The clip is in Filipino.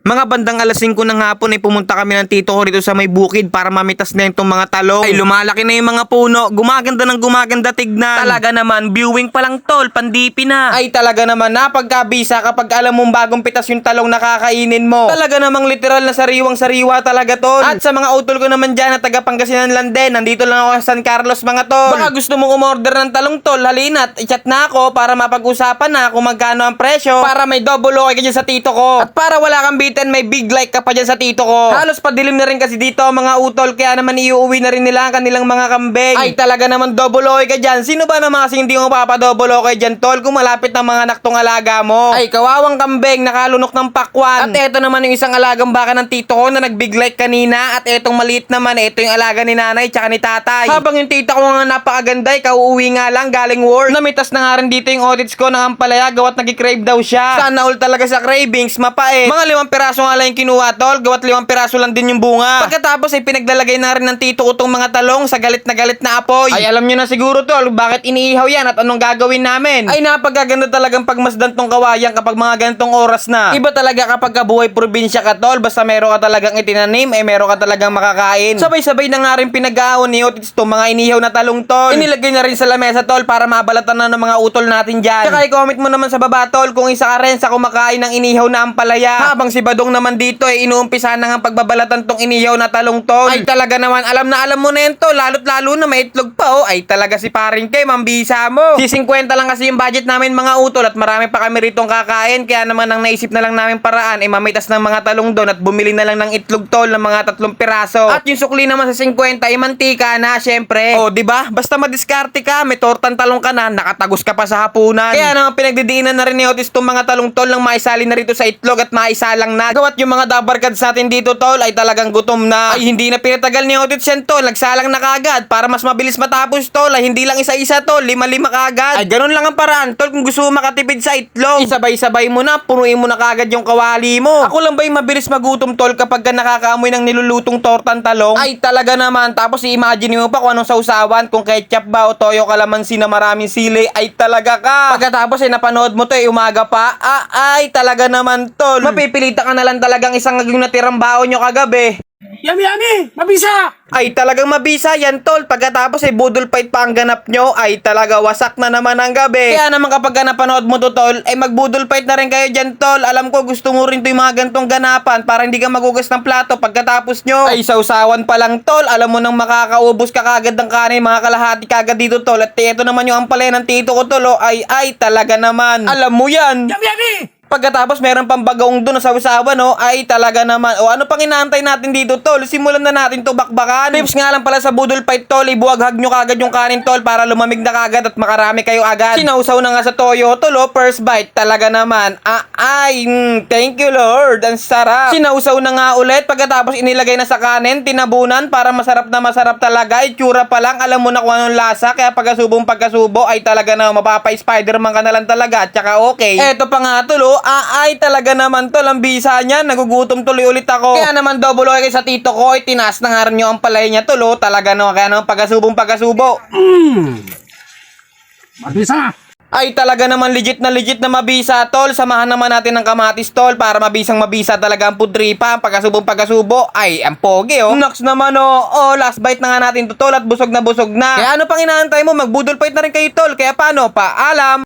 Mga bandang alas 5 ng hapon ay pumunta kami ng tito ko rito sa may bukid para mamitas na itong mga talong. Ay lumalaki na yung mga puno, gumaganda ng gumaganda tignan. Talaga naman, viewing pa lang tol, pandipi na. Ay talaga naman, napagkabisa kapag alam mong bagong pitas yung talong na kakainin mo. Talaga namang literal na sariwang sariwa talaga tol. At sa mga utol ko naman dyan na taga Pangasinan lang din, nandito lang ako sa San Carlos mga tol. Baka gusto mong umorder ng talong tol, halina't i-chat na ako para mapag-usapan na kung magkano ang presyo, para may double okay ka dyan sa tito ko. At para wala kang bitin, may big like ka pa dyan sa tito ko. Halos padilim na rin kasi dito mga utol, kaya naman iuwi na rin nila ang kanilang mga kambing. Ay talaga naman double okay ka dyan. Sino ba naman kasi hindi mo papadouble okay dyan tol kung malapit ng mga anak tong alaga mo? Ay kawawang kambing, nakalunok ng pakwan. At eto naman yung isang alagang baka ng tito ko na nag-big like kanina. At etong maliit naman, eto yung alaga ni nanay tsaka ni tatay. Habang yung tita ko nga napakaganda, kauuwi nga lang galing work. Namitas na nga rin dito yung audits ko ng ampalaya, gawat nag-crave daw siya. Sana all talaga sa cravings, mapait. Mga 5 piraso nga lang yung kinuha tol, gawat 5 piraso lang din yung bunga. Pagkatapos ay pinaglalagay na rin ng tito ko tong mga talong sa galit na apoy. Ay alam nyo na siguro tol, bakit iniihaw yan at anong gagawin namin. Ay napagaganda talagang pagmasdan tong kawayan kapag mga ganitong oras na. Iba talaga kapag kabuhay probinsya ka tol, basta meron ka talagang itinanim, ay meron ka talagang makakain. Sabay-sabay na nga rin pinag-aawon ni Otis to mga inihaw na talong tol. Inilagay na rin sa lamesa tol para mabalatan na ng mga utol natin dyan. Tsaka i-comment mo naman sa baba tol kung isa ka rin sa kumakain ng inihaw na ampalaya. Habang si Badong naman dito ay inuumpisa na nga pagbabalatan tong inihaw na talong tol. Ay talaga naman, alam na alam mo na yan tol, lalo't lalo na may itlog pa oh. Ay talaga si paring kay mambisa mo. Si 50 lang kasi yung budget namin mga utol at marami pa kami ritong kakain, kaya naman ang naisip na lang namin paraan ay mamitas ng mga talong doon at bumili na lang ng itlog tol ng mga 3 piraso. At yung sukli naman sa 50 ay mantika na syempre. O di ba? Basta madiskarte ka, may tortang talong ka na, nakatagos ka pa sa hapunan. Kaya naman pinagdidiinan na rin ni Otis tong mga talong tol nang maisali na rito sa itlog at maisalang na. Gawat yung mga dabarkads natin dito tol ay talagang gutom na. Ay hindi na pinatagal ni Otis yan tol, nagsalang na kagad para mas mabilis matapos tol. Ay hindi lang isa-isa tol, 5-5 kagad. Ay ganun lang ang paraan tol kung gusto mo makatipid sa itlog. Isabay-sabay mo na, punuin mo na kagad yung kawali mo. Ako lang ba yung mabilis magutom tol kapag ka nakakaamoy ng nilulutong tortang talong? Ay talaga naman. Tapos i-imagine mo pa kung anong sausawan, kung ketchup ba o toyo kalamansi na maraming sili. Ay talaga ka. Pagkatapos ay napanood mo to ay umaga pa. Ay talaga naman tol. Mapipilitan ka na lang talagang isang yung natirang baon nyo kagabi. Yummy, yummy! Mabisa! Ay talagang mabisa yan tol. Pagkatapos ay budol fight pa ang ganap nyo. Ay talaga wasak na naman ang gabi. Kaya naman kapag ka napanood mo to tol, ay magbudol fight na rin kayo dyan tol. Alam ko gusto mo rin to yung mga gantong ganapan para hindi ka magugas ng plato pagkatapos nyo. Ay sausawan pa lang tol. Alam mo nang makakaubos ka kagad ng kanin, mga kalahati kagad dito tol. At ito naman yung ampalaya ng tito ko tol. Oh. Ay talaga naman. Alam mo yan. Yummy, yummy! Pagkatapos meron pang bagong doon sa usawa no, ay talaga naman. O ano pang inaantay natin dito tol? Simulan na natin to bakbakan. Tips nga lang pala sa budol fight tol, ibuwaghag nyo kagad yung kanin tol para lumamig na kagad at makarami kayo agad. Sinausaw na nga sa toyo tol, first bite talaga naman. Thank you Lord, ang sarap. Sinausaw na nga ulit, pagkatapos inilagay na sa kanin, tinabunan para masarap na masarap talaga. Itsura pa lang, alam mo na kung anong lasa, kaya pagkasubo ay talaga na mapapa-Spiderman ka na lang talaga at saka okay. Eto pa nga tol, ay talaga naman tol, ang bisa niya, nagugutom tuloy ulit ako. Kaya naman double okay sa tito ko, ay tinaas na nga rin yung ampalaya niya tol, talaga no, kaya naman pagkasubo. Mabisa! Ay talaga naman legit na mabisa tol. Samahan naman natin ng kamatis tol para mabisang mabisa talaga ang pudripa. Pagkasubo ay ang pogi oh. Next naman oh, last bite na nga natin to tol at busog na. Kaya ano pang inaantay mo, magbudol fight na rin kayo tol. Kaya paano, paalam.